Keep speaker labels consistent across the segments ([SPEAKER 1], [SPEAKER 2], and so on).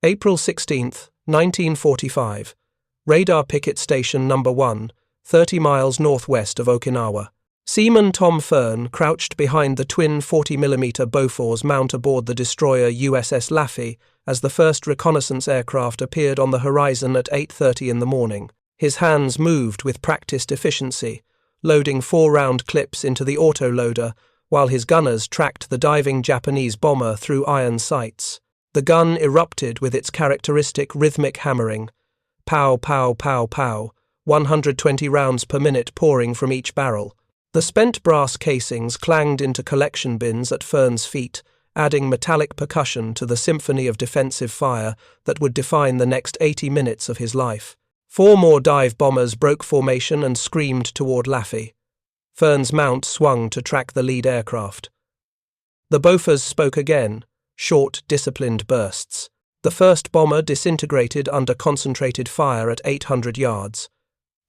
[SPEAKER 1] April 16th, 1945. Radar Picket Station Number One, 30 miles northwest of Okinawa. Seaman Tom Fern crouched behind the twin 40mm Bofors mount aboard the destroyer USS Laffey as the first reconnaissance aircraft appeared on the horizon at 8:30 in the morning. His hands moved with practiced efficiency, loading 4-round clips into the autoloader while his gunners tracked the diving Japanese bomber through iron sights. The gun erupted with its characteristic rhythmic hammering. Pow-pow-pow-pow, 120 rounds per minute pouring from each barrel. The spent brass casings clanged into collection bins at Fern's feet, adding metallic percussion to the symphony of defensive fire that would define the next 80 minutes of his life. 4 more dive bombers broke formation and screamed toward Laffey. Fern's mount swung to track the lead aircraft. The Bofors spoke again, short, disciplined bursts. The first bomber disintegrated under concentrated fire at 800 yards.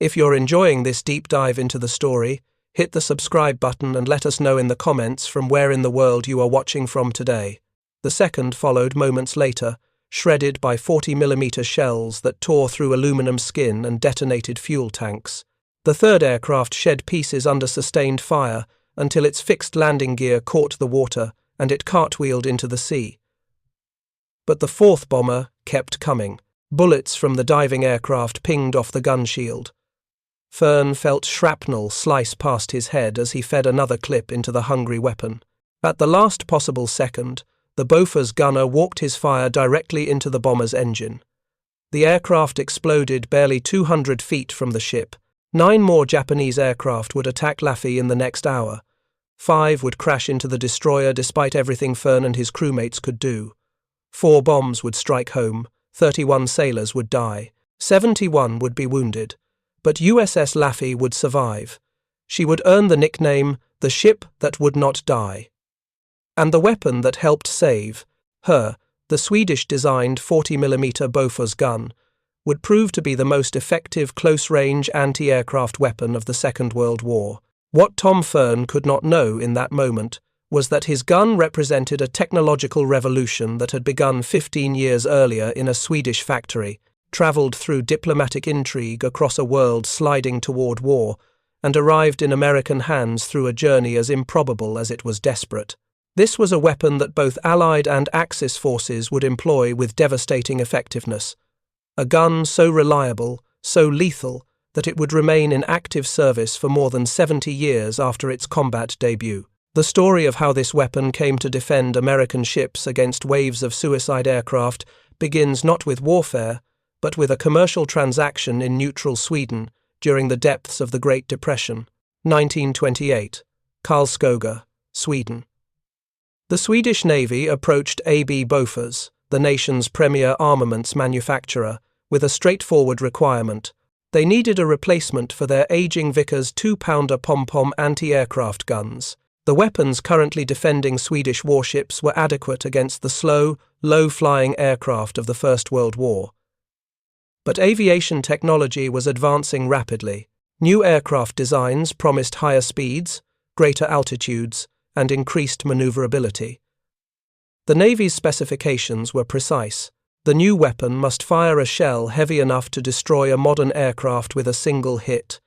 [SPEAKER 1] If you're enjoying this deep dive into the story, hit the subscribe button and let us know in the comments from where in the world you are watching from today. The second followed moments later, shredded by 40mm shells that tore through aluminum skin and detonated fuel tanks. The third aircraft shed pieces under sustained fire until its fixed landing gear caught the water and it cartwheeled into the sea. But the fourth bomber kept coming. Bullets from the diving aircraft pinged off the gun shield. Fern felt shrapnel slice past his head as he fed another clip into the hungry weapon. At the last possible second, the Bofors gunner walked his fire directly into the bomber's engine. The aircraft exploded barely 200 feet from the ship. 9 more Japanese aircraft would attack Laffey in the next hour. 5 would crash into the destroyer despite everything Fern and his crewmates could do. 4 bombs would strike home, 31 sailors would die, 71 would be wounded. But USS Laffey would survive. She would earn the nickname, the ship that would not die. And the weapon that helped save her, the Swedish-designed 40mm Bofors gun, would prove to be the most effective close-range anti-aircraft weapon of the Second World War. What Tom Fern could not know in that moment was that his gun represented a technological revolution that had begun 15 years earlier in a Swedish factory, travelled through diplomatic intrigue across a world sliding toward war, and arrived in American hands through a journey as improbable as it was desperate. This was a weapon that both Allied and Axis forces would employ with devastating effectiveness. A gun so reliable, so lethal, that it would remain in active service for more than 70 years after its combat debut. The story of how this weapon came to defend American ships against waves of suicide aircraft begins not with warfare, but with a commercial transaction in neutral Sweden during the depths of the Great Depression. 1928. Karlskoga, Sweden. The Swedish Navy approached AB Bofors, the nation's premier armaments manufacturer, with a straightforward requirement. They needed a replacement for their aging Vickers 2-pounder pom-pom anti-aircraft guns. The weapons currently defending Swedish warships were adequate against the slow, low-flying aircraft of the First World War. But aviation technology was advancing rapidly. New aircraft designs promised higher speeds, greater altitudes, and increased maneuverability. The Navy's specifications were precise. The new weapon must fire a shell heavy enough to destroy a modern aircraft with a single hit.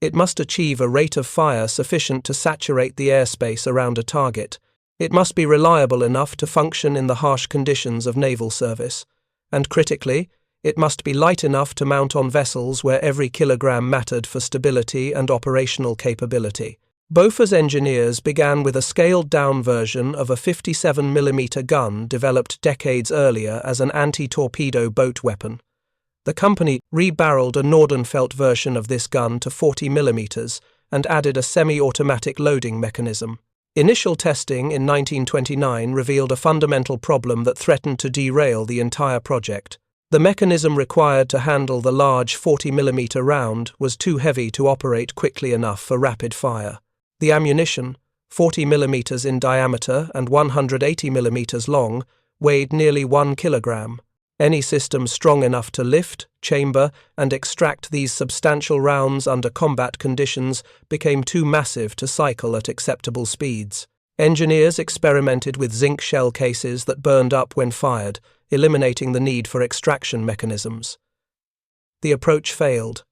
[SPEAKER 1] It must achieve a rate of fire sufficient to saturate the airspace around a target. It must be reliable enough to function in the harsh conditions of naval service. And critically, it must be light enough to mount on vessels where every kilogram mattered for stability and operational capability. Bofors engineers began with a scaled-down version of a 57mm gun developed decades earlier as an anti-torpedo boat weapon. The company rebarreled a Nordenfeldt version of this gun to 40mm and added a semi-automatic loading mechanism. Initial testing in 1929 revealed a fundamental problem that threatened to derail the entire project. The mechanism required to handle the large 40mm round was too heavy to operate quickly enough for rapid fire. The ammunition, 40mm in diameter and 180mm long, weighed nearly 1 kilogram. Any system strong enough to lift, chamber, and extract these substantial rounds under combat conditions became too massive to cycle at acceptable speeds. Engineers experimented with zinc shell cases that burned up when fired, eliminating the need for extraction mechanisms. The approach failed.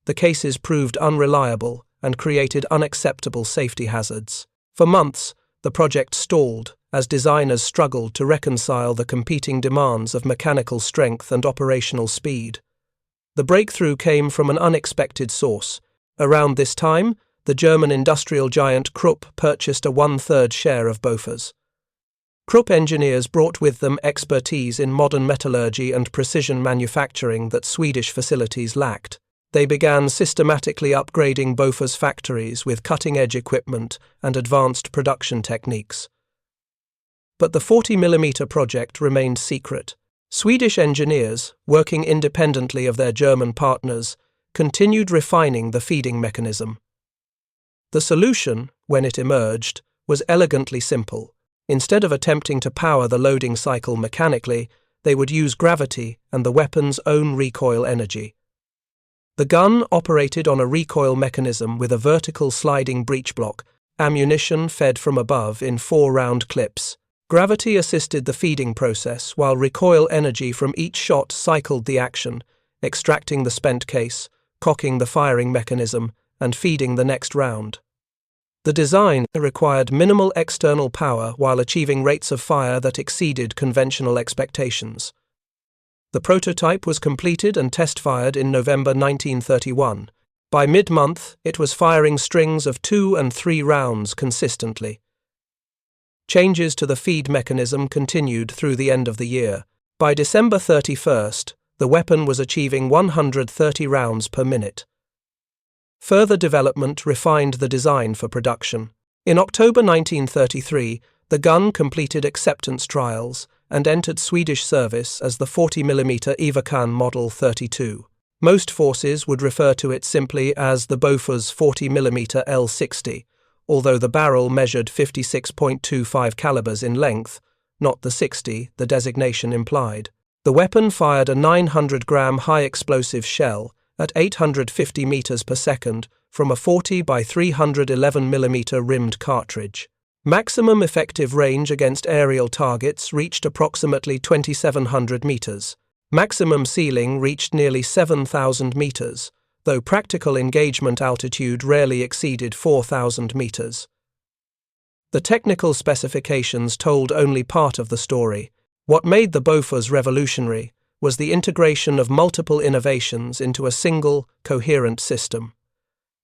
[SPEAKER 1] The cases proved unreliable and created unacceptable safety hazards. For months, the project stalled as designers struggled to reconcile the competing demands of mechanical strength and operational speed. The breakthrough came from an unexpected source. Around this time, the German industrial giant Krupp purchased a one-third share of Bofors. Krupp engineers brought with them expertise in modern metallurgy and precision manufacturing that Swedish facilities lacked. They began systematically upgrading Bofors factories with cutting-edge equipment and advanced production techniques. But the 40mm project remained secret. Swedish engineers, working independently of their German partners, continued refining the feeding mechanism. The solution, when it emerged, was elegantly simple. Instead of attempting to power the loading cycle mechanically, they would use gravity and the weapon's own recoil energy. The gun operated on a recoil mechanism with a vertical sliding breech block, ammunition fed from above in 4-round clips. Gravity assisted the feeding process, while recoil energy from each shot cycled the action, extracting the spent case, cocking the firing mechanism, and feeding the next round. The design required minimal external power while achieving rates of fire that exceeded conventional expectations. The prototype was completed and test-fired in November 1931. By mid-month, it was firing strings of 2 and 3 rounds consistently. Changes to the feed mechanism continued through the end of the year. By December 31st, the weapon was achieving 130 rounds per minute. Further development refined the design for production. In October 1933, the gun completed acceptance trials and entered Swedish service as the 40mm Ivakan Model 32. Most forces would refer to it simply as the Bofors 40mm L60, although the barrel measured 56.25 calibers in length, not the 60 the designation implied. The weapon fired a 900-gram high-explosive shell at 850 meters per second from a 40 by 311mm rimmed cartridge. Maximum effective range against aerial targets reached approximately 2,700 meters. Maximum ceiling reached nearly 7,000 meters, though practical engagement altitude rarely exceeded 4,000 meters. The technical specifications told only part of the story. What made the Bofors revolutionary was the integration of multiple innovations into a single, coherent system.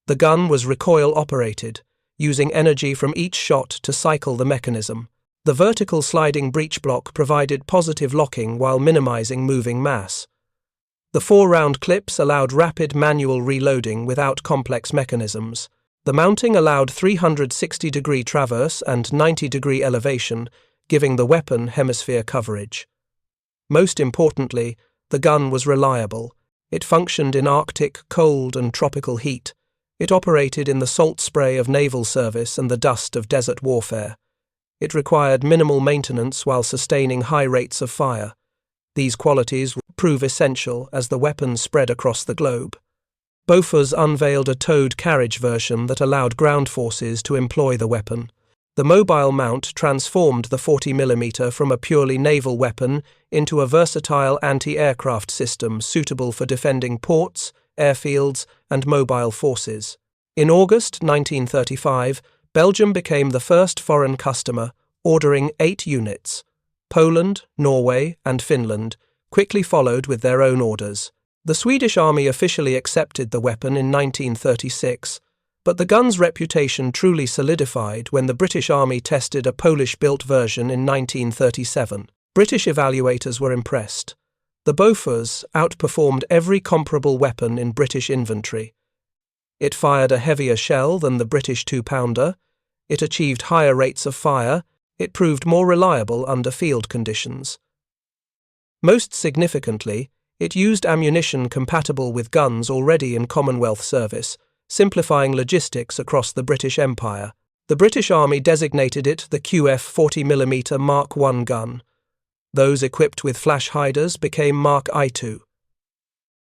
[SPEAKER 1] The gun was recoil-operated, using energy from each shot to cycle the mechanism. The vertical sliding breech block provided positive locking while minimizing moving mass. The 4-round clips allowed rapid manual reloading without complex mechanisms. The mounting allowed 360-degree traverse and 90-degree elevation, giving the weapon hemisphere coverage. Most importantly, the gun was reliable. It functioned in Arctic, cold, and tropical heat. It operated in the salt spray of naval service and the dust of desert warfare. It required minimal maintenance while sustaining high rates of fire. These qualities prove essential as the weapon spread across the globe. Bofors unveiled a towed carriage version that allowed ground forces to employ the weapon. The mobile mount transformed the 40mm from a purely naval weapon into a versatile anti-aircraft system suitable for defending ports, airfields, and mobile forces. In August 1935, Belgium became the first foreign customer, ordering 8 units. Poland, Norway, and Finland quickly followed with their own orders. The Swedish Army officially accepted the weapon in 1936, but the gun's reputation truly solidified when the British Army tested a Polish-built version in 1937. British evaluators were impressed. The Bofors outperformed every comparable weapon in British inventory. It fired a heavier shell than the British 2-pounder, it achieved higher rates of fire, it proved more reliable under field conditions. Most significantly, it used ammunition compatible with guns already in Commonwealth service, simplifying logistics across the British Empire. The British Army designated it the QF 40mm Mark I gun. Those equipped with flash hiders became Mark I2.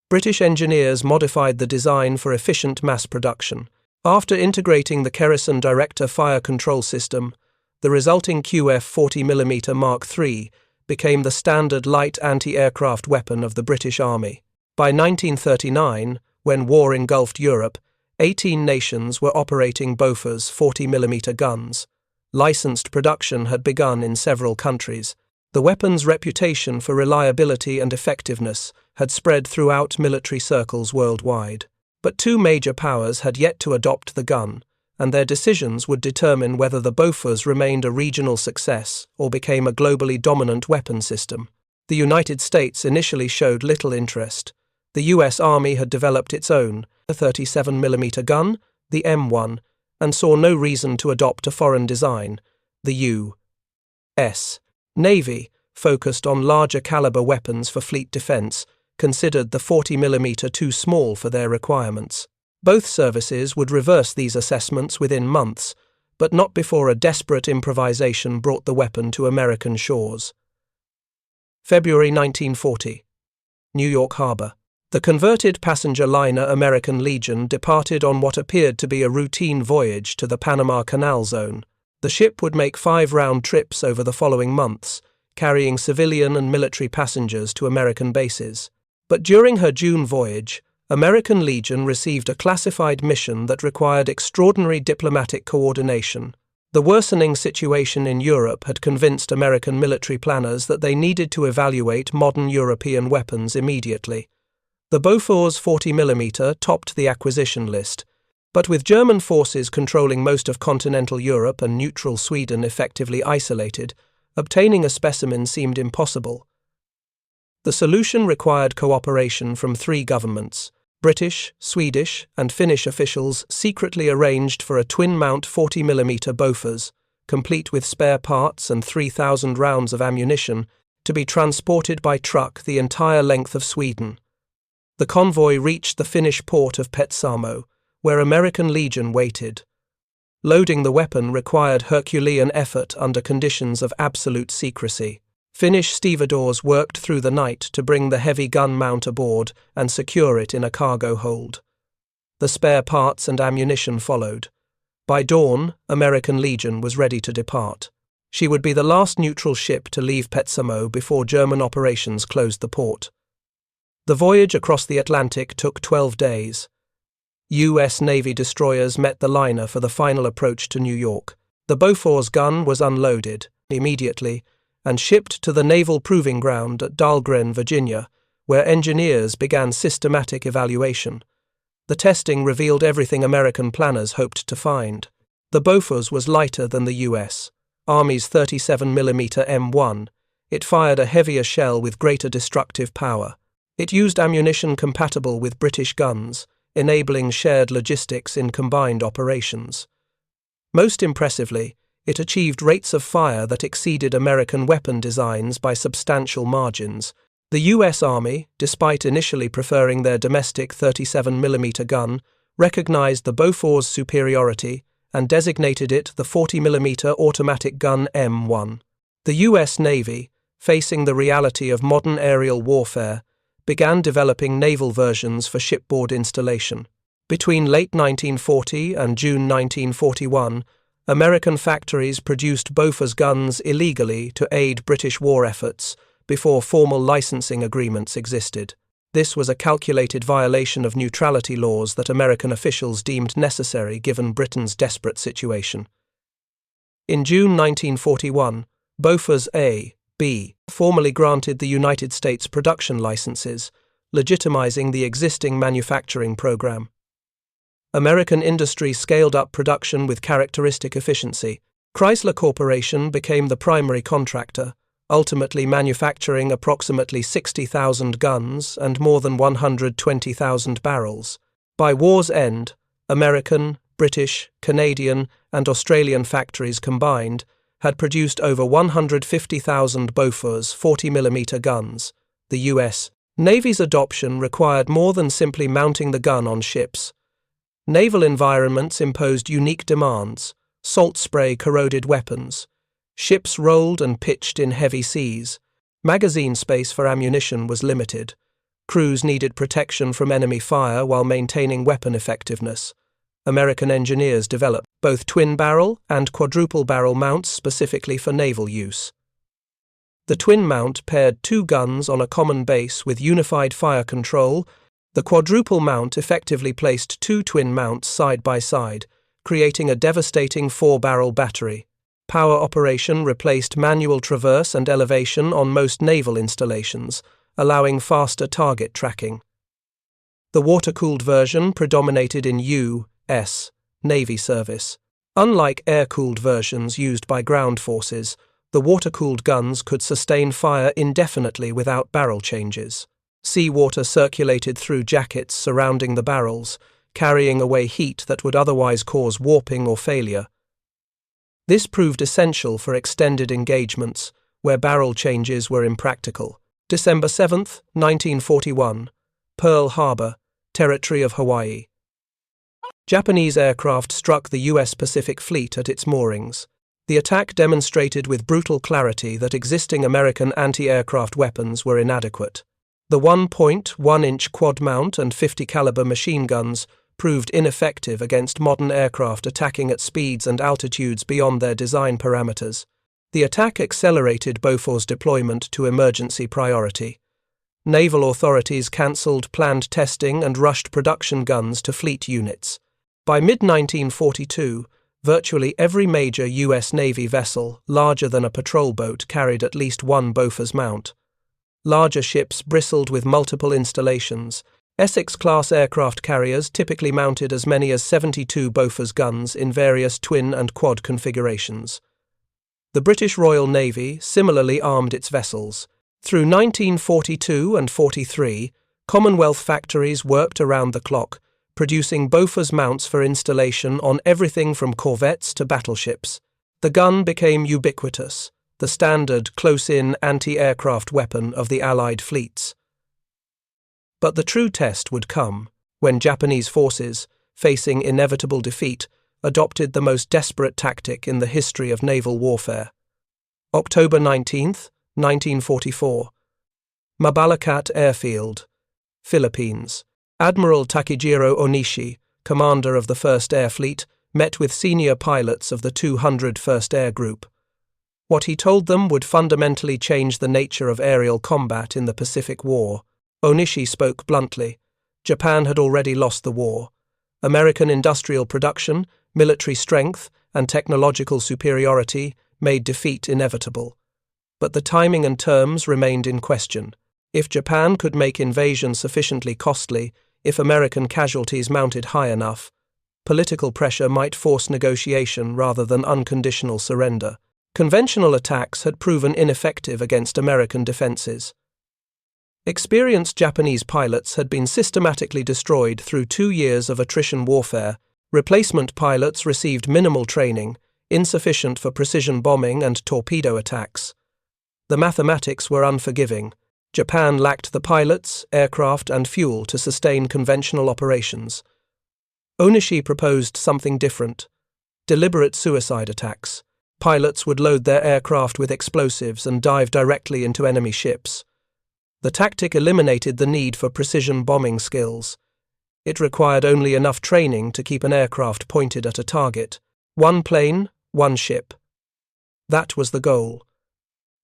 [SPEAKER 1] British engineers modified the design for efficient mass production. After integrating the Kerosene Director fire control system, the resulting QF 40mm Mark III became the standard light anti-aircraft weapon of the British Army. By 1939, when war engulfed Europe, 18 nations were operating Bofors 40mm guns. Licensed production had begun in several countries. The weapon's reputation for reliability and effectiveness had spread throughout military circles worldwide. But two major powers had yet to adopt the gun, and their decisions would determine whether the Bofors remained a regional success or became a globally dominant weapon system. The United States initially showed little interest. The U.S. Army had developed its own, a 37mm gun, the M1, and saw no reason to adopt a foreign design. The U.S. Navy, focused on larger caliber weapons for fleet defense, considered the 40mm too small for their requirements. Both services would reverse these assessments within months, but not before a desperate improvisation brought the weapon to American shores. February 1940. New York Harbor. The converted passenger liner American Legion departed on what appeared to be a routine voyage to the Panama Canal Zone. The ship would make 5 round trips over the following months, carrying civilian and military passengers to American bases. But during her June voyage, American Legion received a classified mission that required extraordinary diplomatic coordination. The worsening situation in Europe had convinced American military planners that they needed to evaluate modern European weapons immediately. The Bofors 40mm topped the acquisition list, but with German forces controlling most of continental Europe and neutral Sweden effectively isolated, obtaining a specimen seemed impossible. The solution required cooperation from 3 governments. British, Swedish, and Finnish officials secretly arranged for a twin-mount 40mm Bofors, complete with spare parts and 3,000 rounds of ammunition, to be transported by truck the entire length of Sweden. The convoy reached the Finnish port of Petsamo, where American Legion waited. Loading the weapon required Herculean effort under conditions of absolute secrecy. Finnish stevedores worked through the night to bring the heavy gun mount aboard and secure it in a cargo hold. The spare parts and ammunition followed. By dawn, American Legion was ready to depart. She would be the last neutral ship to leave Petsamo before German operations closed the port. The voyage across the Atlantic took 12 days. U.S. Navy destroyers met the liner for the final approach to New York. The Bofors gun was unloaded immediately and shipped to the Naval Proving Ground at Dahlgren, Virginia, where engineers began systematic evaluation. The testing revealed everything American planners hoped to find. The Bofors was lighter than the U.S. Army's 37mm M1. It fired a heavier shell with greater destructive power. It used ammunition compatible with British guns, enabling shared logistics in combined operations. Most impressively, it achieved rates of fire that exceeded American weapon designs by substantial margins. The U.S. Army, despite initially preferring their domestic 37mm gun, recognized the Bofors' superiority and designated it the 40mm automatic gun M1. The U.S. Navy, facing the reality of modern aerial warfare, began developing naval versions for shipboard installation. Between late 1940 and June 1941, American factories produced Bofors guns illegally to aid British war efforts before formal licensing agreements existed. This was a calculated violation of neutrality laws that American officials deemed necessary given Britain's desperate situation. In June 1941, Bofors A.B. formally granted the United States production licenses, legitimizing the existing manufacturing program. American industry scaled up production with characteristic efficiency. Chrysler Corporation became the primary contractor, ultimately manufacturing approximately 60,000 guns and more than 120,000 barrels. By war's end, American, British, Canadian, and Australian factories combined had produced over 150,000 Bofors 40mm guns. The U.S. Navy's adoption required more than simply mounting the gun on ships. Naval environments imposed unique demands: salt spray corroded weapons. Ships rolled and pitched in heavy seas. Magazine space for ammunition was limited. Crews needed protection from enemy fire while maintaining weapon effectiveness. American engineers developed both twin-barrel and quadruple-barrel mounts specifically for naval use. The twin mount paired two guns on a common base with unified fire control. The quadruple mount effectively placed two twin mounts side by side, creating a devastating four-barrel battery. Power operation replaced manual traverse and elevation on most naval installations, allowing faster target tracking. The water-cooled version predominated in U.S. Navy service. Unlike air-cooled versions used by ground forces, the water-cooled guns could sustain fire indefinitely without barrel changes. Seawater circulated through jackets surrounding the barrels, carrying away heat that would otherwise cause warping or failure. This proved essential for extended engagements, where barrel changes were impractical. December 7, 1941. Pearl Harbor, territory of Hawaii. Japanese aircraft struck the U.S. Pacific Fleet at its moorings. The attack demonstrated with brutal clarity that existing American anti-aircraft weapons were inadequate. The 1.1-inch quad mount and 50 caliber machine guns proved ineffective against modern aircraft attacking at speeds and altitudes beyond their design parameters. The attack accelerated Bofors' deployment to emergency priority. Naval authorities cancelled planned testing and rushed production guns to fleet units. By mid-1942, virtually every major U.S. Navy vessel larger than a patrol boat carried at least one Bofors mount. Larger ships bristled with multiple installations. Essex-class aircraft carriers typically mounted as many as 72 Bofors guns in various twin and quad configurations. The British Royal Navy similarly armed its vessels. Through 1942 and 43, Commonwealth factories worked around the clock, producing Bofors mounts for installation on everything from corvettes to battleships. The gun became ubiquitous, the standard close-in anti-aircraft weapon of the Allied fleets. But the true test would come when Japanese forces, facing inevitable defeat, adopted the most desperate tactic in the history of naval warfare. October 19, 1944. Mabalacat Airfield, Philippines. Admiral Takejiro Onishi, commander of the 1st Air Fleet, met with senior pilots of the 201st Air Group. What he told them would fundamentally change the nature of aerial combat in the Pacific War. Onishi spoke bluntly. Japan had already lost the war. American industrial production, military strength, and technological superiority made defeat inevitable. But the timing and terms remained in question. If Japan could make invasion sufficiently costly, if American casualties mounted high enough, political pressure might force negotiation rather than unconditional surrender. Conventional attacks had proven ineffective against American defenses. Experienced Japanese pilots had been systematically destroyed through 2 years of attrition warfare. Replacement pilots received minimal training, insufficient for precision bombing and torpedo attacks. The mathematics were unforgiving. Japan lacked the pilots, aircraft, and fuel to sustain conventional operations. Onishi proposed something different: deliberate suicide attacks. Pilots would load their aircraft with explosives and dive directly into enemy ships. The tactic eliminated the need for precision bombing skills. It required only enough training to keep an aircraft pointed at a target. One plane, one ship. That was the goal.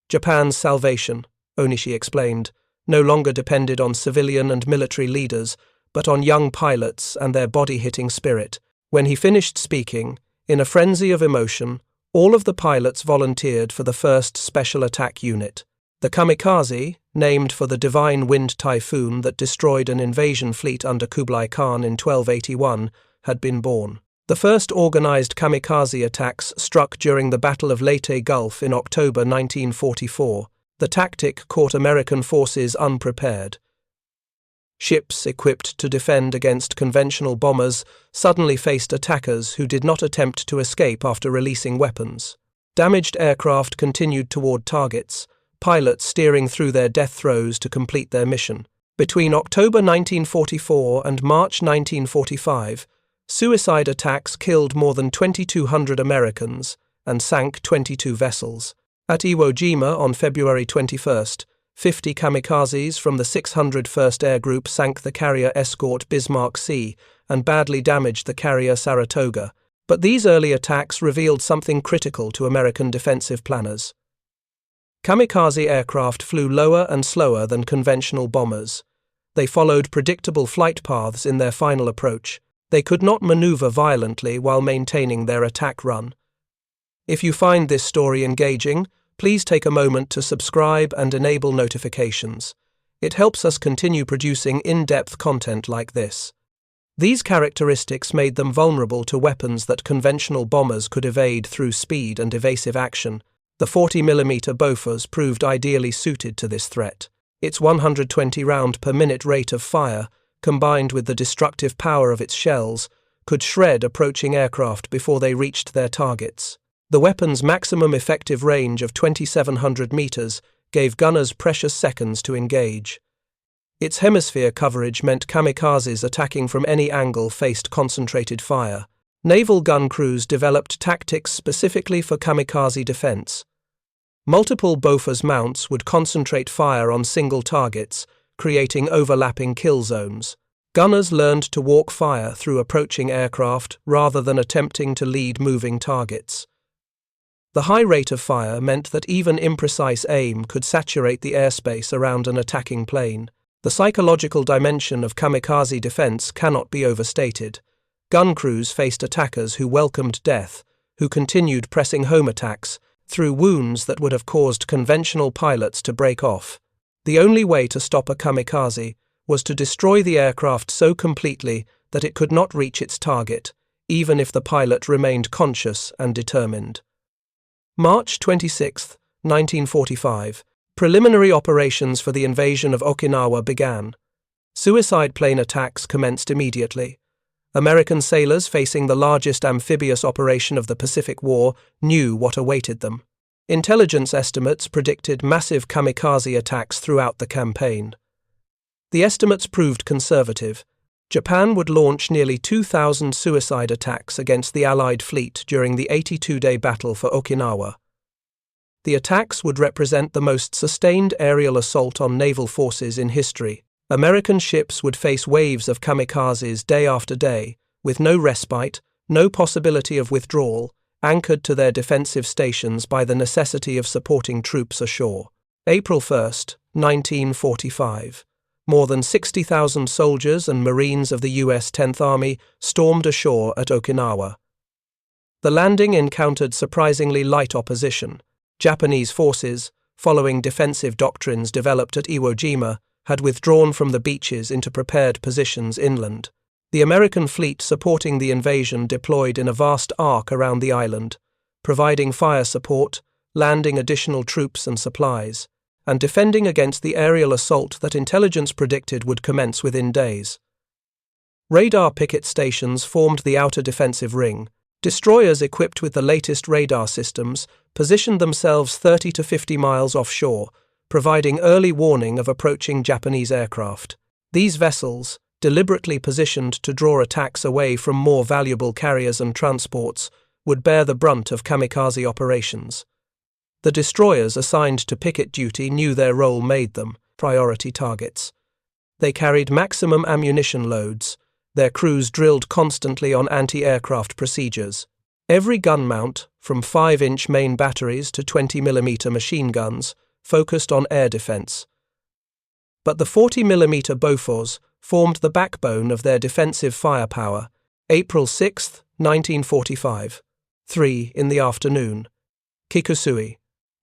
[SPEAKER 1] Japan's salvation, Onishi explained, no longer depended on civilian and military leaders, but on young pilots and their body-hitting spirit. When he finished speaking, in a frenzy of emotion, all of the pilots volunteered for the 1st Special Attack Unit. The Kamikaze, named for the Divine Wind Typhoon that destroyed an invasion fleet under Kublai Khan in 1281, had been born. The first organized kamikaze attacks struck during the Battle of Leyte Gulf in October 1944. The tactic caught American forces unprepared. Ships equipped to defend against conventional bombers suddenly faced attackers who did not attempt to escape after releasing weapons. Damaged aircraft continued toward targets, pilots steering through their death throes to complete their mission. Between October 1944 and March 1945, suicide attacks killed more than 2,200 Americans and sank 22 vessels. At Iwo Jima on February 21st, 50 kamikazes from the 601st Air Group sank the carrier escort Bismarck Sea and badly damaged the carrier Saratoga. But these early attacks revealed something critical to American defensive planners. Kamikaze aircraft flew lower and slower than conventional bombers. They followed predictable flight paths in their final approach. They could not maneuver violently while maintaining their attack run. If you find this story engaging, please take a moment to subscribe and enable notifications. It helps us continue producing in-depth content like this. These characteristics made them vulnerable to weapons that conventional bombers could evade through speed and evasive action. The 40mm Bofors proved ideally suited to this threat. Its 120 round per minute rate of fire, combined with the destructive power of its shells, could shred approaching aircraft before they reached their targets. The weapon's maximum effective range of 2,700 meters gave gunners precious seconds to engage. Its hemisphere coverage meant kamikazes attacking from any angle faced concentrated fire. Naval gun crews developed tactics specifically for kamikaze defense. Multiple Bofors mounts would concentrate fire on single targets, creating overlapping kill zones. Gunners learned to walk fire through approaching aircraft rather than attempting to lead moving targets. The high rate of fire meant that even imprecise aim could saturate the airspace around an attacking plane. The psychological dimension of kamikaze defense cannot be overstated. Gun crews faced attackers who welcomed death, who continued pressing home attacks through wounds that would have caused conventional pilots to break off. The only way to stop a kamikaze was to destroy the aircraft so completely that it could not reach its target, even if the pilot remained conscious and determined. March 26, 1945. Preliminary operations for the invasion of Okinawa began. Suicide plane attacks commenced immediately. American sailors facing the largest amphibious operation of the Pacific War knew what awaited them. Intelligence estimates predicted massive kamikaze attacks throughout the campaign. The estimates proved conservative. Japan would launch nearly 2,000 suicide attacks against the Allied fleet during the 82-day battle for Okinawa. The attacks would represent the most sustained aerial assault on naval forces in history. American ships would face waves of kamikazes day after day, with no respite, no possibility of withdrawal, anchored to their defensive stations by the necessity of supporting troops ashore. April 1, 1945. More than 60,000 soldiers and Marines of the U.S. 10th Army stormed ashore at Okinawa. The landing encountered surprisingly light opposition. Japanese forces, following defensive doctrines developed at Iwo Jima, had withdrawn from the beaches into prepared positions inland. The American fleet supporting the invasion deployed in a vast arc around the island, providing fire support, landing additional troops and supplies, and defending against the aerial assault that intelligence predicted would commence within days. Radar picket stations formed the outer defensive ring. Destroyers equipped with the latest radar systems positioned themselves 30 to 50 miles offshore, providing early warning of approaching Japanese aircraft. These vessels, deliberately positioned to draw attacks away from more valuable carriers and transports, would bear the brunt of kamikaze operations. The destroyers assigned to picket duty knew their role made them priority targets. They carried maximum ammunition loads. Their crews drilled constantly on anti-aircraft procedures. Every gun mount, from 5-inch main batteries to 20mm machine guns, focused on air defense. But the 40mm Bofors formed the backbone of their defensive firepower. April 6, 1945. 3 in the afternoon. Kikusui.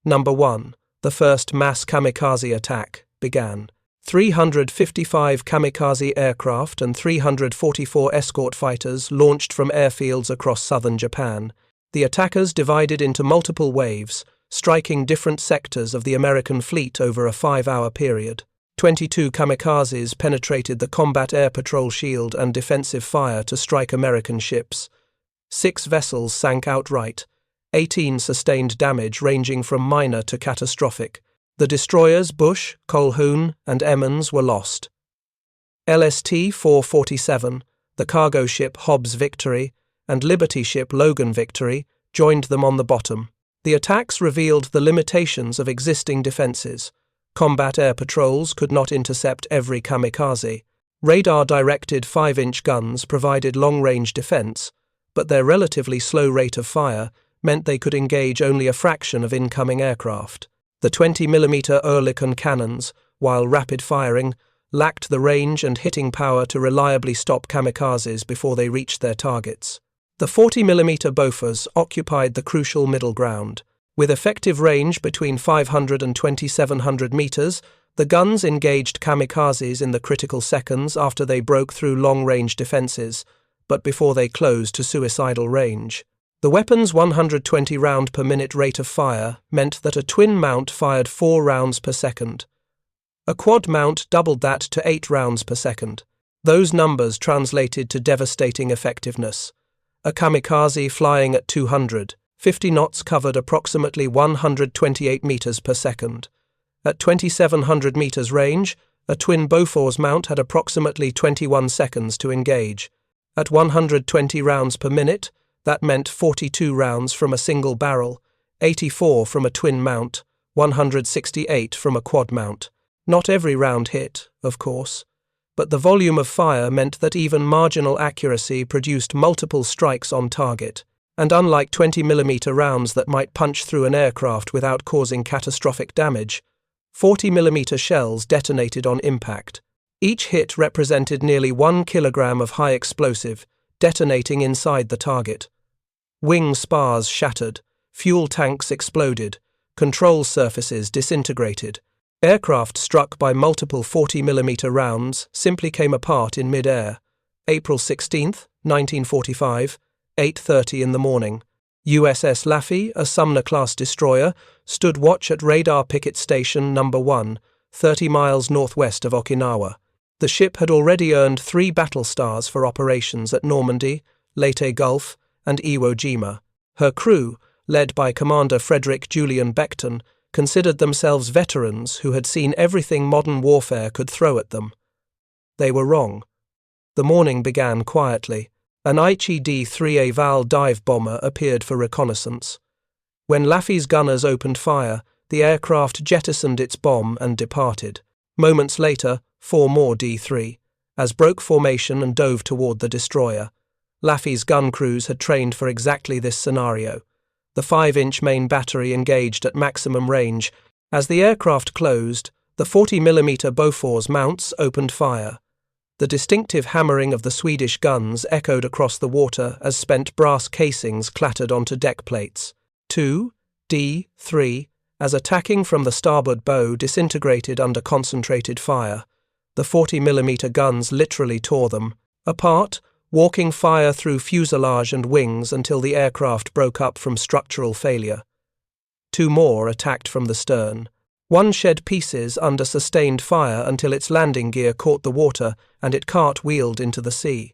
[SPEAKER 1] Number 1. The first mass kamikaze attack began. 355 kamikaze aircraft and 344 escort fighters launched from airfields across southern Japan. The attackers divided into multiple waves, striking different sectors of the American fleet over a 5-hour period. 22 kamikazes penetrated the combat air patrol shield and defensive fire to strike American ships. 6 vessels sank outright. 18 sustained damage ranging from minor to catastrophic. The destroyers Bush, Colquhoun, and Emmons were lost. LST-447, the cargo ship Hobbs Victory, and Liberty ship Logan Victory joined them on the bottom. The attacks revealed the limitations of existing defenses. Combat air patrols could not intercept every kamikaze. Radar-directed 5-inch guns provided long-range defense, but their relatively slow rate of fire meant they could engage only a fraction of incoming aircraft. The 20mm Oerlikon cannons, while rapid firing, lacked the range and hitting power to reliably stop kamikazes before they reached their targets. The 40mm Bofors occupied the crucial middle ground. With effective range between 500 and 2700 meters, the guns engaged kamikazes in the critical seconds after they broke through long-range defenses, but before they closed to suicidal range. The weapon's 120 round per minute rate of fire meant that a twin mount fired 4 rounds per second. A quad mount doubled that to 8 rounds per second. Those numbers translated to devastating effectiveness. A kamikaze flying at 250 knots covered approximately 128 meters per second. At 2700 meters range, a twin Bofors mount had approximately 21 seconds to engage. At 120 rounds per minute, that meant 42 rounds from a single barrel, 84 from a twin mount, 168 from a quad mount. Not every round hit, of course, but the volume of fire meant that even marginal accuracy produced multiple strikes on target, and unlike 20mm rounds that might punch through an aircraft without causing catastrophic damage, 40mm shells detonated on impact. Each hit represented nearly 1 kilogram of high explosive, detonating inside the target. Wing spars shattered, fuel tanks exploded, control surfaces disintegrated. Aircraft struck by multiple 40mm rounds simply came apart in mid-air. April 16th, 1945, 8:30 in the morning. USS Laffey, a Sumner-class destroyer, stood watch at radar Picket Station Number One, 30 miles northwest of Okinawa. The ship had already earned 3 battle stars for operations at Normandy, Leyte Gulf, and Iwo Jima. Her crew, led by Commander Frederick Julian Beckton, considered themselves veterans who had seen everything modern warfare could throw at them. They were wrong. The morning began quietly. An Aichi D-3A Val dive bomber appeared for reconnaissance. When Laffey's gunners opened fire, the aircraft jettisoned its bomb and departed. Moments later, 4 more D-3As broke formation and dove toward the destroyer. Laffey's gun crews had trained for exactly this scenario. The 5-inch main battery engaged at maximum range. As the aircraft closed, the 40mm Bofors mounts opened fire. The distinctive hammering of the Swedish guns echoed across the water as spent brass casings clattered onto deck plates. 2 D-3 as attacking from the starboard bow disintegrated under concentrated fire. The 40mm guns literally tore them apart, walking fire through fuselage and wings until the aircraft broke up from structural failure. 2 more attacked from the stern. 1 shed pieces under sustained fire until its landing gear caught the water and it cart-wheeled into the sea.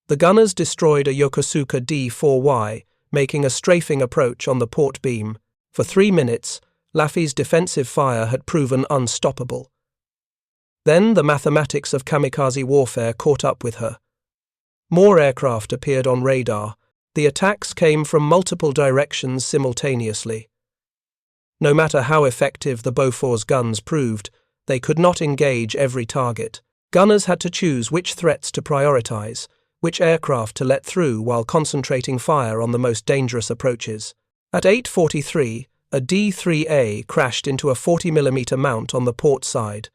[SPEAKER 1] The gunners destroyed a Yokosuka D-4Y, making a strafing approach on the port beam. For 3 minutes, Laffey's defensive fire had proven unstoppable. Then the mathematics of kamikaze warfare caught up with her. More aircraft appeared on radar. The attacks came from multiple directions simultaneously. No matter how effective the Bofors guns proved, they could not engage every target. Gunners had to choose which threats to prioritize, which aircraft to let through while concentrating fire on the most dangerous approaches. At 8:43, a D-3A crashed into a 40mm mount on the port side.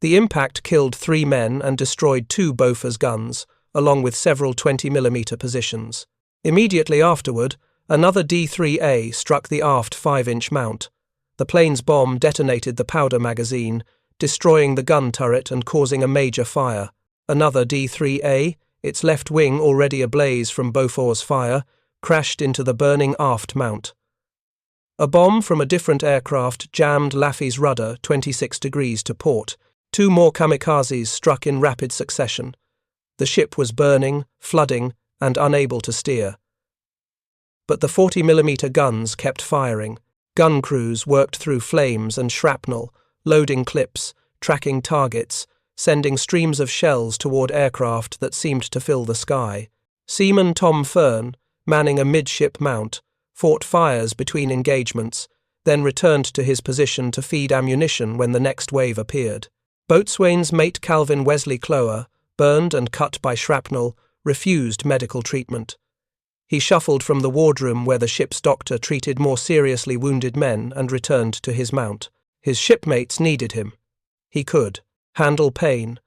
[SPEAKER 1] The impact killed 3 men and destroyed 2 Bofors guns, along with several 20mm positions. Immediately afterward, another D-3A struck the aft 5-inch mount. The plane's bomb detonated the powder magazine, destroying the gun turret and causing a major fire. Another D-3A, its left wing already ablaze from Bofors fire, crashed into the burning aft mount. A bomb from a different aircraft jammed Laffey's rudder 26 degrees to port. 2 more kamikazes struck in rapid succession. The ship was burning, flooding, and unable to steer. But the 40mm guns kept firing. Gun crews worked through flames and shrapnel, loading clips, tracking targets, sending streams of shells toward aircraft that seemed to fill the sky. Seaman Tom Fern, manning a midship mount, fought fires between engagements, then returned to his position to feed ammunition when the next wave appeared. Boatswain's mate Calvin Wesley Clower, burned and cut by shrapnel, refused medical treatment. He shuffled from the wardroom where the ship's doctor treated more seriously wounded men and returned to his mount. His shipmates needed him. He could handle pain.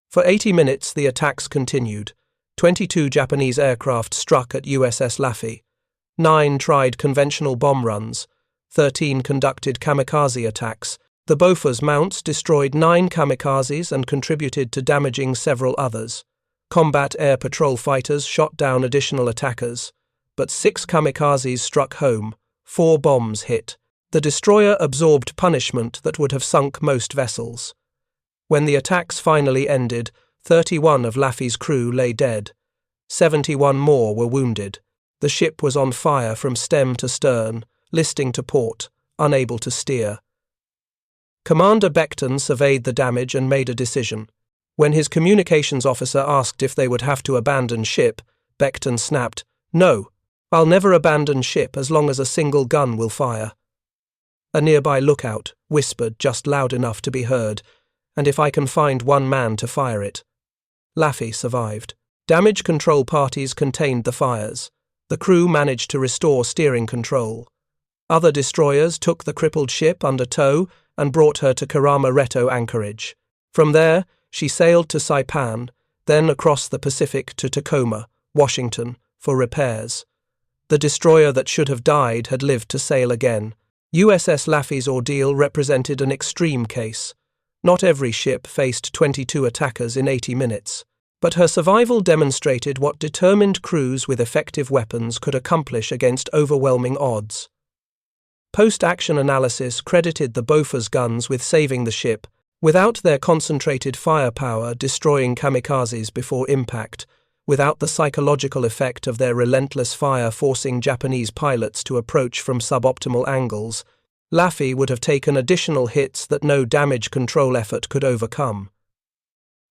[SPEAKER 1] For 80 minutes the attacks continued. 22 Japanese aircraft struck at USS Laffey. 9 tried conventional bomb runs. 13 conducted kamikaze attacks. The Bofors mounts destroyed 9 kamikazes and contributed to damaging several others. Combat air patrol fighters shot down additional attackers, but 6 kamikazes struck home, 4 bombs hit. The destroyer absorbed punishment that would have sunk most vessels. When the attacks finally ended, 31 of Laffey's crew lay dead. 71 more were wounded. The ship was on fire from stem to stern, listing to port, unable to steer. Commander Beckton surveyed the damage and made a decision. When his communications officer asked if they would have to abandon ship, Beckton snapped, "No, I'll never abandon ship as long as a single gun will fire." A nearby lookout whispered just loud enough to be heard, "And if I can find one man to fire it." Laffey survived. Damage control parties contained the fires. The crew managed to restore steering control. Other destroyers took the crippled ship under tow and brought her to Karama-Reto anchorage. From there, she sailed to Saipan, then across the Pacific to Tacoma, Washington, for repairs. The destroyer that should have died had lived to sail again. USS Laffey's ordeal represented an extreme case. Not every ship faced 22 attackers in 80 minutes, but her survival demonstrated what determined crews with effective weapons could accomplish against overwhelming odds. Post-action analysis credited the Bofors guns with saving the ship, without their concentrated firepower destroying kamikazes before impact, without the psychological effect of their relentless fire forcing Japanese pilots to approach from suboptimal angles. Laffey would have taken additional hits that no damage control effort could overcome.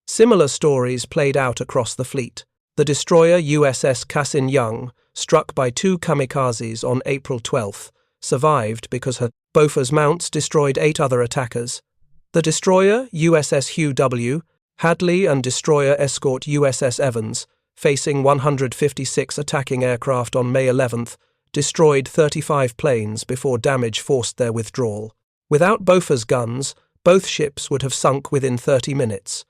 [SPEAKER 1] Similar stories played out across the fleet. The destroyer USS Kasin Young, struck by 2 kamikazes on April 12th, survived because her Bofors mounts destroyed 8 other attackers. The destroyer USS Hugh W. Hadley and destroyer escort USS Evans, facing 156 attacking aircraft on May 11th, destroyed 35 planes before damage forced their withdrawal. Without Bofors guns, both ships would have sunk within 30 minutes.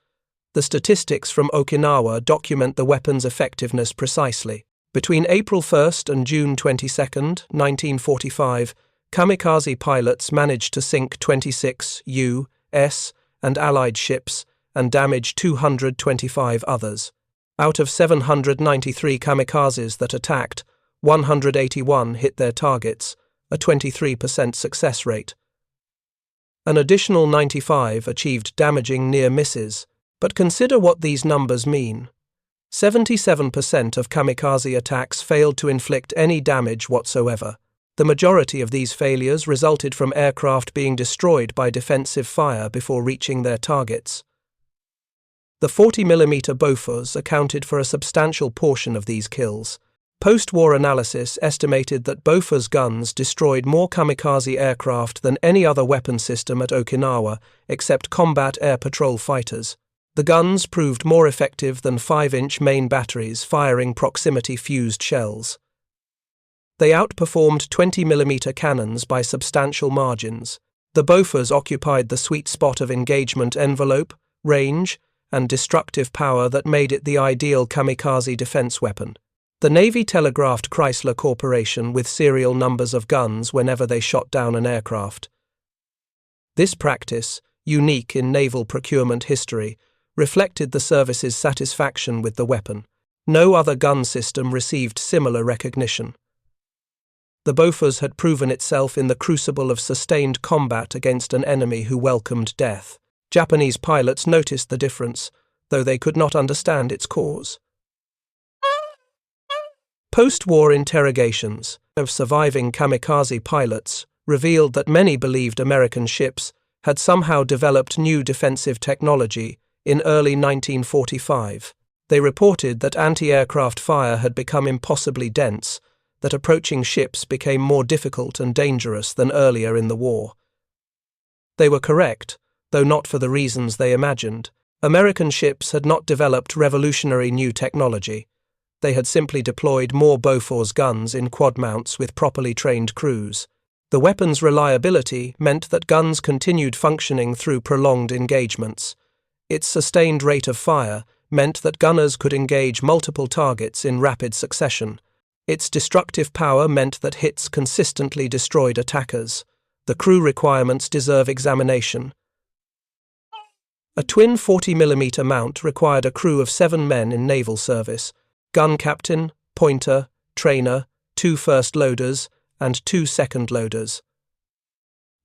[SPEAKER 1] The statistics from Okinawa document the weapon's effectiveness precisely. Between April 1st and June 22nd, 1945, kamikaze pilots managed to sink 26 U.S. and Allied ships and damage 225 others. Out of 793 kamikazes that attacked, 181 hit their targets, a 23% success rate. An additional 95 achieved damaging near misses, but consider what these numbers mean. 77% of kamikaze attacks failed to inflict any damage whatsoever. The majority of these failures resulted from aircraft being destroyed by defensive fire before reaching their targets. The 40mm Bofors accounted for a substantial portion of these kills. Post-war analysis estimated that Bofors guns destroyed more kamikaze aircraft than any other weapon system at Okinawa, except combat air patrol fighters. The guns proved more effective than 5-inch main batteries firing proximity-fused shells. They outperformed 20mm cannons by substantial margins. The Bofors occupied the sweet spot of engagement envelope, range, and destructive power that made it the ideal kamikaze defense weapon. The Navy telegraphed Chrysler Corporation with serial numbers of guns whenever they shot down an aircraft. This practice, unique in naval procurement history, reflected the service's satisfaction with the weapon. No other gun system received similar recognition. The Bofors had proven itself in the crucible of sustained combat against an enemy who welcomed death. Japanese pilots noticed the difference, though they could not understand its cause. Post-war interrogations of surviving kamikaze pilots revealed that many believed American ships had somehow developed new defensive technology in early 1945. They reported that anti-aircraft fire had become impossibly dense, that approaching ships became more difficult and dangerous than earlier in the war. They were correct, though not for the reasons they imagined. American ships had not developed revolutionary new technology. they had simply deployed more Bofors guns in quad mounts with properly trained crews. The weapon's reliability meant that guns continued functioning through prolonged engagements. Its sustained rate of fire meant that gunners could engage multiple targets in rapid succession. Its destructive power meant that hits consistently destroyed attackers. The crew requirements deserve examination. A twin 40mm mount required a crew of 7 men in naval service: gun captain, pointer, trainer, 2 first loaders, and 2 second loaders.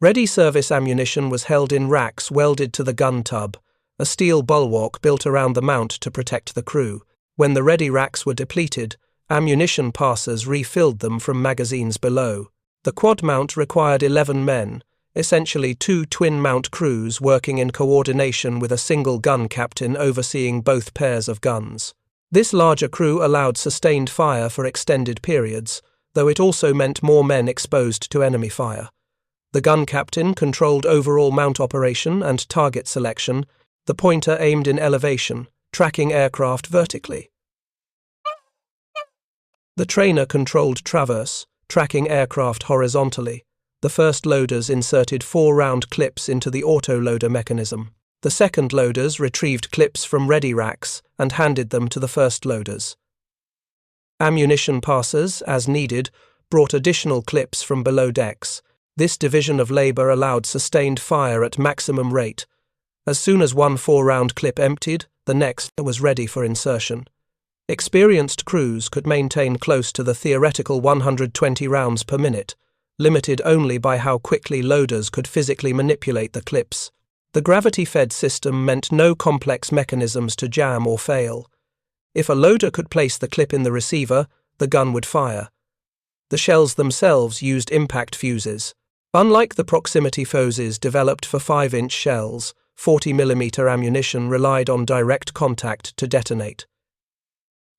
[SPEAKER 1] Ready service ammunition was held in racks welded to the gun tub, a steel bulwark built around the mount to protect the crew. When the ready racks were depleted, ammunition passers refilled them from magazines below. The quad mount required 11 men, essentially 2 twin-mount crews working in coordination with a single gun captain overseeing both pairs of guns. This larger crew allowed sustained fire for extended periods, though it also meant more men exposed to enemy fire. The gun captain controlled overall mount operation and target selection. The pointer aimed in elevation, tracking aircraft vertically. The trainer controlled traverse, tracking aircraft horizontally. The first loaders inserted 4-round clips into the autoloader mechanism. The second loaders retrieved clips from ready racks and handed them to the first loaders. Ammunition passers, as needed, brought additional clips from below decks. This division of labor allowed sustained fire at maximum rate. As soon as one 4-round clip emptied, the next was ready for insertion. Experienced crews could maintain close to the theoretical 120 rounds per minute, limited only by how quickly loaders could physically manipulate the clips. The gravity-fed system meant no complex mechanisms to jam or fail. If a loader could place the clip in the receiver, the gun would fire. The shells themselves used impact fuses. Unlike the proximity fuses developed for 5-inch shells, 40mm ammunition relied on direct contact to detonate.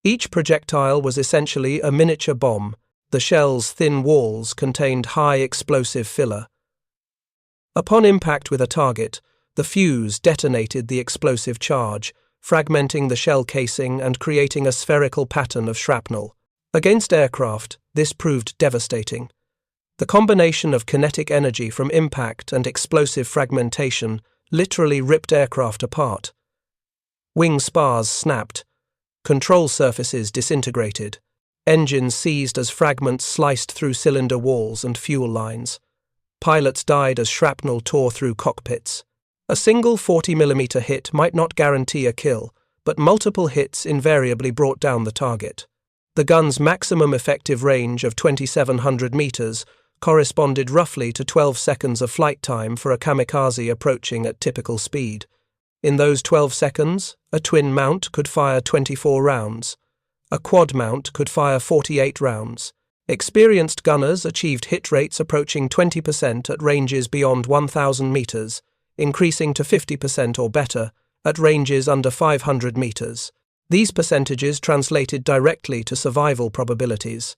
[SPEAKER 1] Each projectile was essentially a miniature bomb. The shell's thin walls contained high explosive filler. Upon impact with a target, the fuse detonated the explosive charge, fragmenting the shell casing and creating a spherical pattern of shrapnel. Against aircraft, this proved devastating. The combination of kinetic energy from impact and explosive fragmentation literally ripped aircraft apart. Wing spars snapped, control surfaces disintegrated, engines seized as fragments sliced through cylinder walls and fuel lines. Pilots died as shrapnel tore through cockpits. A single 40mm hit might not guarantee a kill, but multiple hits invariably brought down the target. The gun's maximum effective range of 2,700 meters corresponded roughly to 12 seconds of flight time for a kamikaze approaching at typical speed. In those 12 seconds, a twin mount could fire 24 rounds. A quad mount could fire 48 rounds. Experienced gunners achieved hit rates approaching 20% at ranges beyond 1,000 meters, increasing to 50% or better at ranges under 500 meters. These percentages translated directly to survival probabilities.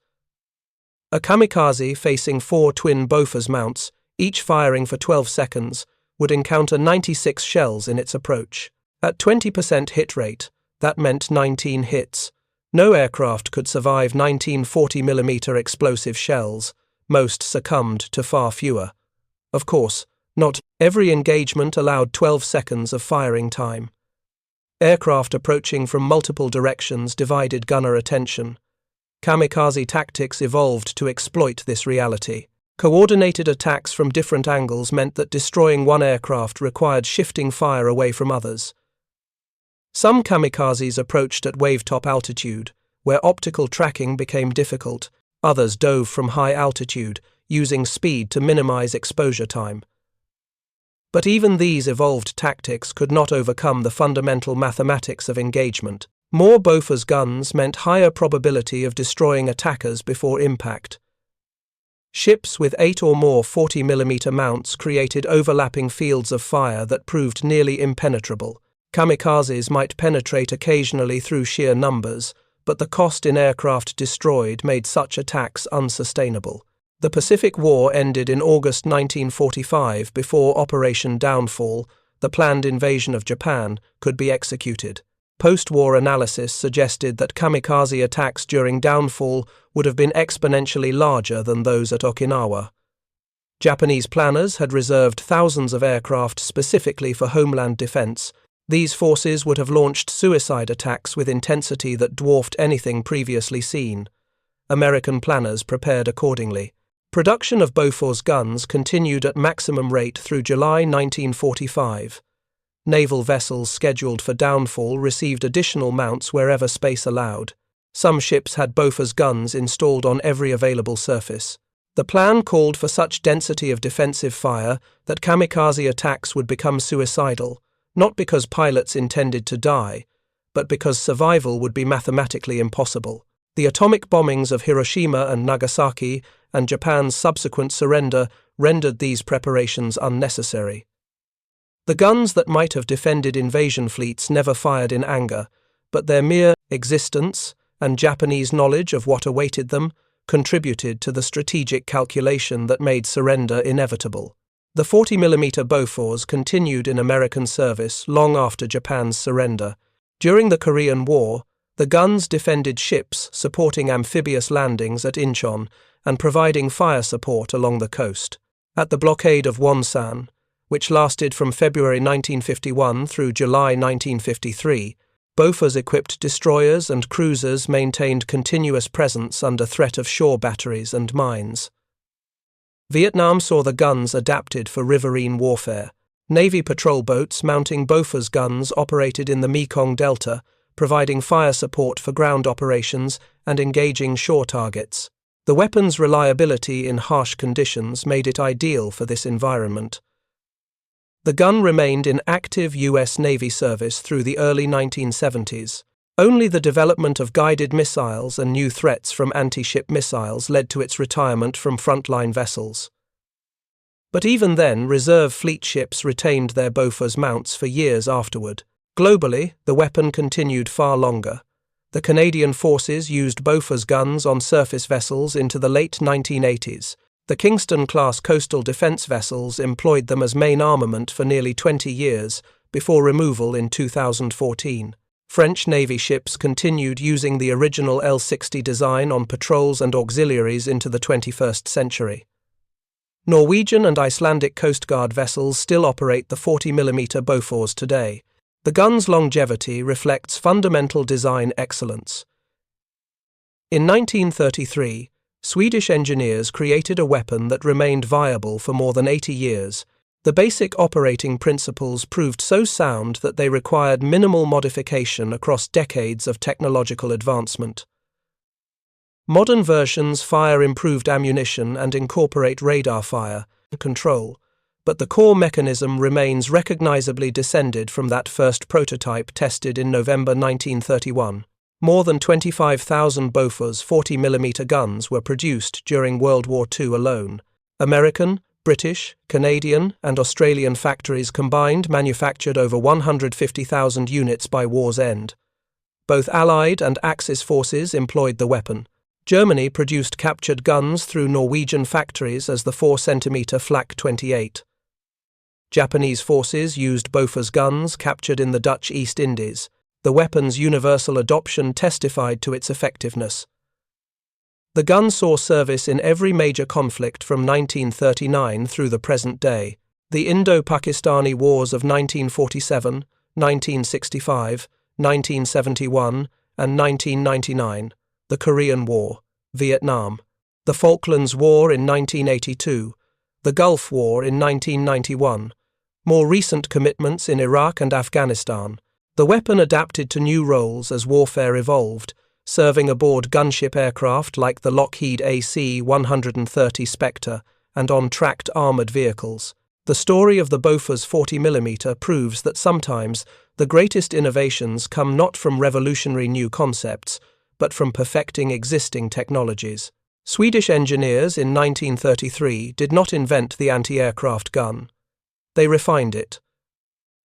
[SPEAKER 1] A kamikaze facing 4 twin Bofors mounts, each firing for 12 seconds, would encounter 96 shells in its approach. At 20% hit rate, that meant 19 hits. No aircraft could survive 19 40mm explosive shells. Most succumbed to far fewer. Of course, not every engagement allowed 12 seconds of firing time. Aircraft approaching from multiple directions divided gunner attention. Kamikaze tactics evolved to exploit this reality. Coordinated attacks from different angles meant that destroying one aircraft required shifting fire away from others. Some kamikazes approached at wave-top altitude, where optical tracking became difficult. Others dove from high altitude, using speed to minimize exposure time. But even these evolved tactics could not overcome the fundamental mathematics of engagement. More Bofors guns meant higher probability of destroying attackers before impact. Ships with 8 or more 40mm mounts created overlapping fields of fire that proved nearly impenetrable. Kamikazes might penetrate occasionally through sheer numbers, but the cost in aircraft destroyed made such attacks unsustainable. The Pacific War ended in August 1945 before Operation Downfall, the planned invasion of Japan, could be executed. Post-war analysis suggested that kamikaze attacks during downfall would have been exponentially larger than those at Okinawa. Japanese planners had reserved thousands of aircraft specifically for homeland defense. These forces would have launched suicide attacks with intensity that dwarfed anything previously seen. American planners prepared accordingly. Production of Bofors guns continued at maximum rate through July 1945. Naval vessels scheduled for downfall received additional mounts wherever space allowed. Some ships had Bofors guns installed on every available surface. The plan called for such density of defensive fire that kamikaze attacks would become suicidal, not because pilots intended to die, but because survival would be mathematically impossible. The atomic bombings of Hiroshima and Nagasaki and Japan's subsequent surrender rendered these preparations unnecessary. The guns that might have defended invasion fleets never fired in anger, but their mere existence and Japanese knowledge of what awaited them contributed to the strategic calculation that made surrender inevitable. The 40mm Bofors continued in American service long after Japan's surrender. During the Korean War, the guns defended ships supporting amphibious landings at Incheon and providing fire support along the coast. At the blockade of Wonsan, which lasted from February 1951 through July 1953, Bofors-equipped destroyers and cruisers maintained continuous presence under threat of shore batteries and mines. Vietnam saw the guns adapted for riverine warfare. Navy patrol boats mounting Bofors guns operated in the Mekong Delta, providing fire support for ground operations and engaging shore targets. The weapon's reliability in harsh conditions made it ideal for this environment. The gun remained in active U.S. Navy service through the early 1970s. Only the development of guided missiles and new threats from anti-ship missiles led to its retirement from frontline vessels. But even then, reserve fleet ships retained their Bofors mounts for years afterward. Globally, the weapon continued far longer. The Canadian forces used Bofors guns on surface vessels into the late 1980s. The Kingston-class coastal defense vessels employed them as main armament for nearly 20 years, before removal in 2014. French Navy ships continued using the original L-60 design on patrols and auxiliaries into the 21st century. Norwegian and Icelandic Coast Guard vessels still operate the 40mm Bofors today. The gun's longevity reflects fundamental design excellence. In 1933, Swedish engineers created a weapon that remained viable for more than 80 years. The basic operating principles proved so sound that they required minimal modification across decades of technological advancement. Modern versions fire improved ammunition and incorporate radar fire control, but the core mechanism remains recognizably descended from that first prototype tested in November 1931. More than 25,000 Bofors 40mm guns were produced during World War II alone. American, British, Canadian, and Australian factories combined manufactured over 150,000 units by war's end. Both Allied and Axis forces employed the weapon. Germany produced captured guns through Norwegian factories as the 4cm Flak 28. Japanese forces used Bofors guns captured in the Dutch East Indies. The weapon's universal adoption testified to its effectiveness. The gun saw service in every major conflict from 1939 through the present day. The Indo-Pakistani Wars of 1947, 1965, 1971, and 1999, the Korean War, Vietnam, the Falklands War in 1982, the Gulf War in 1991, more recent commitments in Iraq and Afghanistan. The weapon adapted to new roles as warfare evolved, serving aboard gunship aircraft like the Lockheed AC-130 Spectre and on tracked armoured vehicles. The story of the Bofors 40mm proves that sometimes the greatest innovations come not from revolutionary new concepts, but from perfecting existing technologies. Swedish engineers in 1933 did not invent the anti-aircraft gun. They refined it.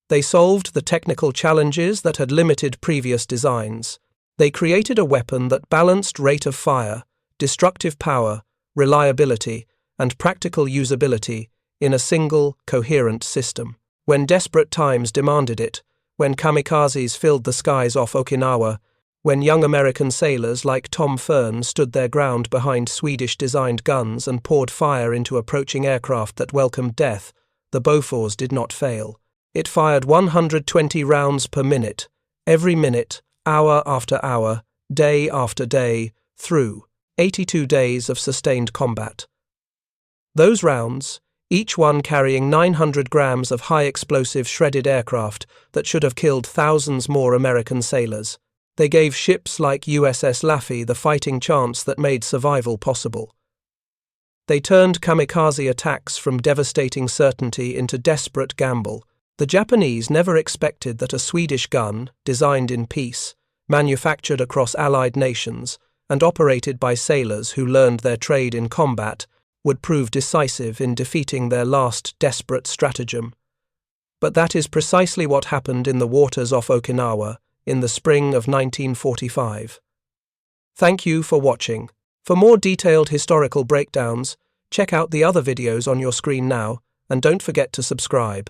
[SPEAKER 1] They solved the technical challenges that had limited previous designs. They created a weapon that balanced rate of fire, destructive power, reliability, and practical usability in a single, coherent system. When desperate times demanded it, when kamikazes filled the skies off Okinawa, when young American sailors like Tom Fern stood their ground behind Swedish-designed guns and poured fire into approaching aircraft that welcomed death, the Bofors did not fail. It fired 120 rounds per minute, every minute, hour after hour, day after day, through 82 days of sustained combat. Those rounds, each one carrying 900 grams of high-explosive shredded aircraft that should have killed thousands more American sailors. They gave ships like USS Laffey the fighting chance that made survival possible. They turned kamikaze attacks from devastating certainty into desperate gamble. The Japanese never expected that a Swedish gun, designed in peace, manufactured across Allied nations, and operated by sailors who learned their trade in combat, would prove decisive in defeating their last desperate stratagem. But that is precisely what happened in the waters off Okinawa in the spring of 1945. Thank you for watching. For more detailed historical breakdowns, check out the other videos on your screen now, and don't forget to subscribe.